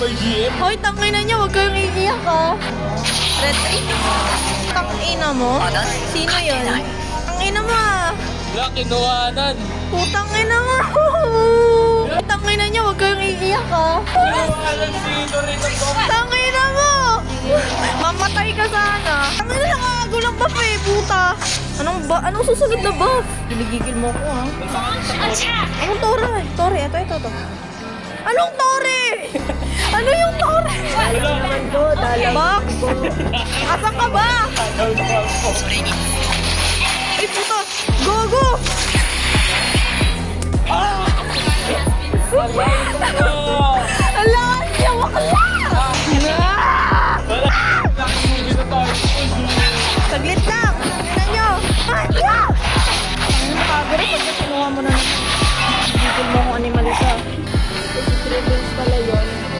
Super GM. Hoy, tangina niya, huwag kayong iiyak ha. Red Eye. Tangina mo? Sino yun? Tangina mo ah. Wala, kinuhanan. Putang ina mo. Tangina niya, huwag kayong iiyak ha. Kinuhanan si Dorito Bob. Tangina mo. Mamatay ka sana. Tangina, nakakago lang buff eh, puta. Anong susunod na buff? Binigigil mo ko ha. Anong tore? Tore, ito. Anong tore? Ano yung tore? Box? Asan ka ba?